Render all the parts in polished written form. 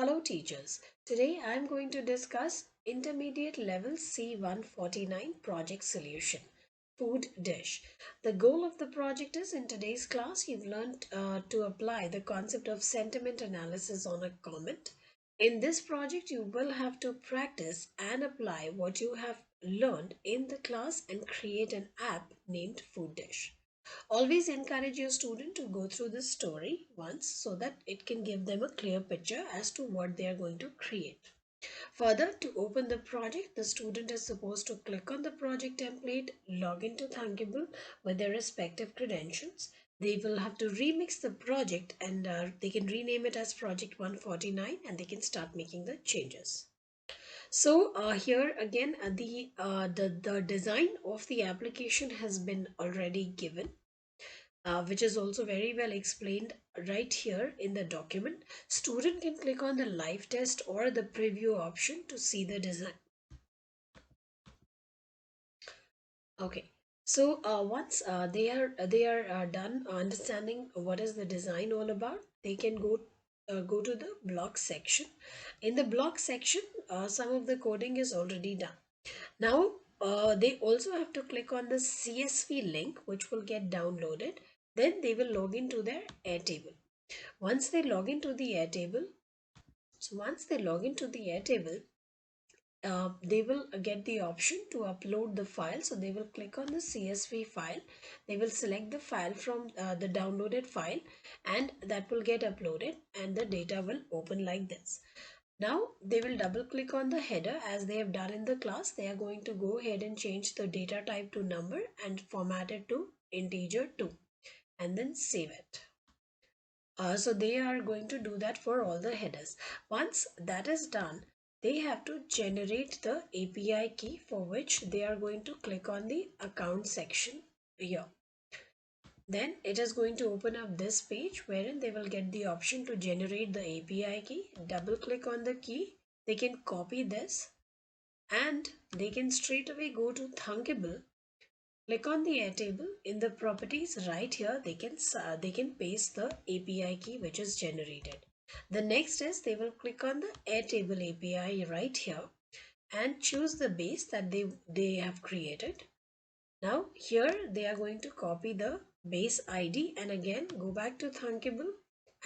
Hello teachers. Today I am going to discuss Intermediate Level C149 Project Solution. Food dish. The goal of the project is in today's class you've learned to apply the concept of sentiment analysis on a comment. In this project you will have to practice and apply what you have learned in the class and create an app named Food Dish. Always encourage your student to go through the story once so that it can give them a clear picture as to what they are going to create. Further, to open the project, the student is supposed to click on the project template, log into Thunkable with their respective credentials. They will have to remix the project and they can rename it as Project 149 and they can start making the changes. So here again, the design of the application has been already given, which is also very well explained right here in the document. Student can click on the live test or the preview option to see the design. Okay, so once they are done understanding what is the design all about, they can go to the block section. In the block section, some of the coding is already done. Now they also have to click on the CSV link which will get downloaded. Then they will log into their Airtable. Once they log into the Airtable, they will get the option to upload the file. So they will click on the CSV file. They will select the file from the downloaded file and that will get uploaded and the data will open like this. Now they will double click on the header as they have done in the class. They are going to go ahead and change the data type to number and format it to integer 2 and then save it. So they are going to do that for all the headers. Once that is done, they have to generate the API key for which they are going to click on the account section here. Then it is going to open up this page wherein they will get the option to generate the API key. Double click on the key. They can copy this and they can straight away go to Thunkable. Click on the Airtable. In the properties right here, they can paste the API key which is generated. The next is they will click on the Airtable API right here and choose the base that they have created. Now here they are going to copy the base ID and again go back to Thunkable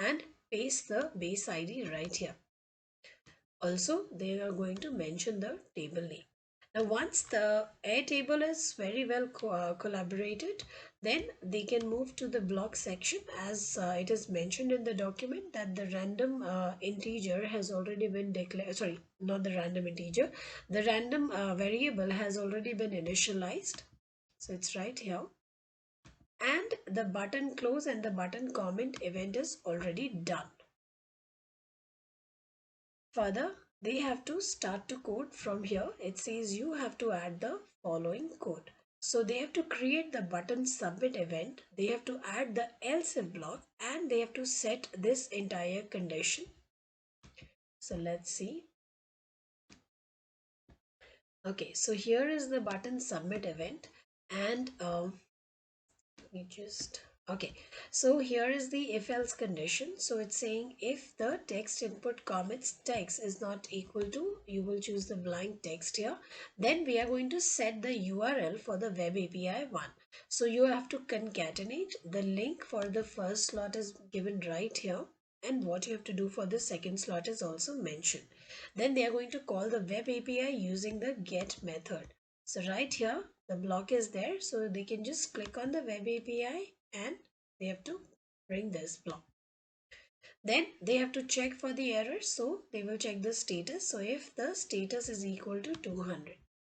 and paste the base ID right here. Also, they are going to mention the table name. Now, once the Airtable is very well collaborated, then they can move to the block section as it is mentioned in the document that the random integer has already been declared. Sorry, not the random integer. The random variable has already been initialized. So it's right here. And the button close and the button comment event is already done. Further, they have to start to code from here. It says you have to add the following code. So they have to create the button submit event. They have to add the else if block and they have to set this entire condition. So let's see. Okay, so here is the button submit event and we just okay, so here is the if else condition. So it's saying if the text input comments text is not equal to, you will choose the blank text here. Then we are going to set the URL for the web API 1. So you have to concatenate the link for the first slot is given right here and what you have to do for the second slot is also mentioned. Then they are going to call the web API using the get method. So right here the block is there, so they can just click on the web API and they have to bring this block. Then they have to check for the error, so they will check the status. So if the status is equal to 200,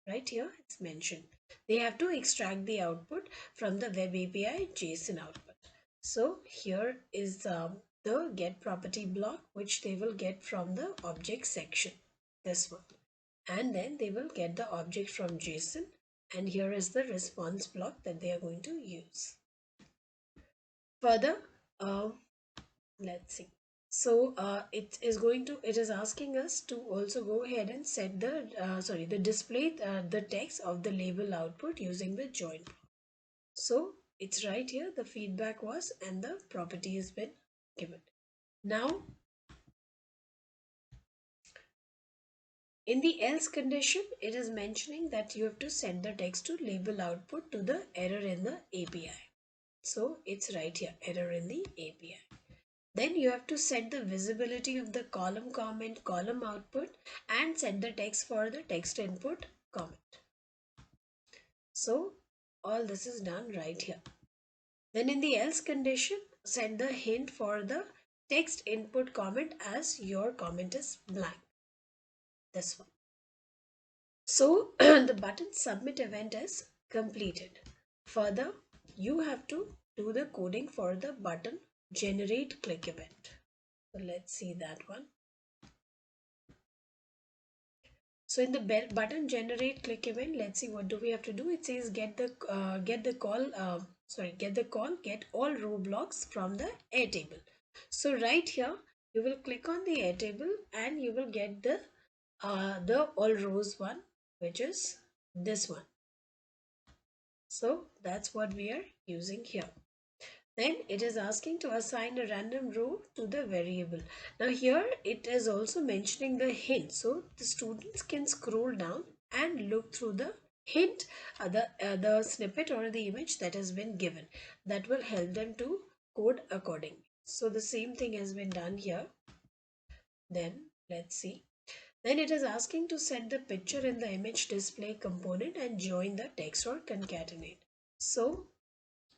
right here it's mentioned, they have to extract the output from the web API JSON output. So here is the get property block which they will get from the object section, this one, and then they will get the object from JSON, and here is the response block that they are going to use. Further, let's see. So it is asking us to also go ahead and set the the display the text of the label output using the join. So it's right here, the feedback was and the property has been given. Now In the else condition, it is mentioning that you have to send the text to label output to the error in the API. So it's right here, error in the API. Then you have to set the visibility of the column comment, column output, and set the text for the text input comment. So all this is done right here. Then in the else condition, set the hint for the text input comment as your comment is blank. This one. So the button submit event is completed. Further, you have to do the coding for the button generate click event. So let's see that one. So in the button generate click event, let's see what do we have to do. It says get the call get all row blocks from the Airtable. So right here you will click on the Airtable and you will get the all rows one, which is this one. So that's what we are using here. Then it is asking to assign a random row to the variable. Now here it is also mentioning the hint. So the students can scroll down and look through the hint, the snippet or the image that has been given. That will help them to code accordingly. So the same thing has been done here. Then let's see. Then it is asking to set the picture in the image display component and join the text or concatenate. So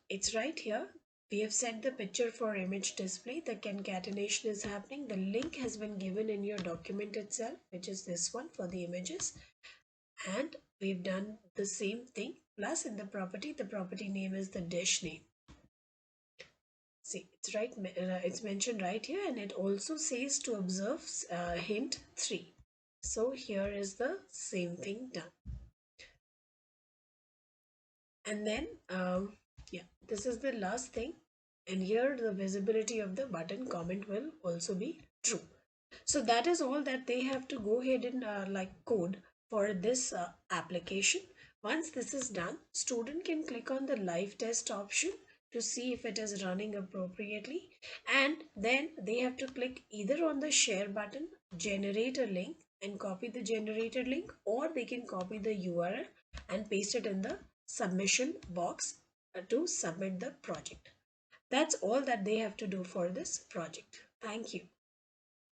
it's right here. We have set the picture for image display. The concatenation is happening. The link has been given in your document itself, which is this one for the images. And we've done the same thing. Plus in the property name is the dish name. See, it's right. It's mentioned right here, and it also says to observe hint 3. So here is the same thing done. And then yeah, this is the last thing, and here the visibility of the button comment will also be true. So that is all that they have to go ahead and like code for this application. Once this is done, student can click on the live test option to see if it is running appropriately, and then they have to click either on the share button, generate a link and copy the generated link, or they can copy the URL and paste it in the submission box to submit the project. That's all that they have to do for this project. Thank you.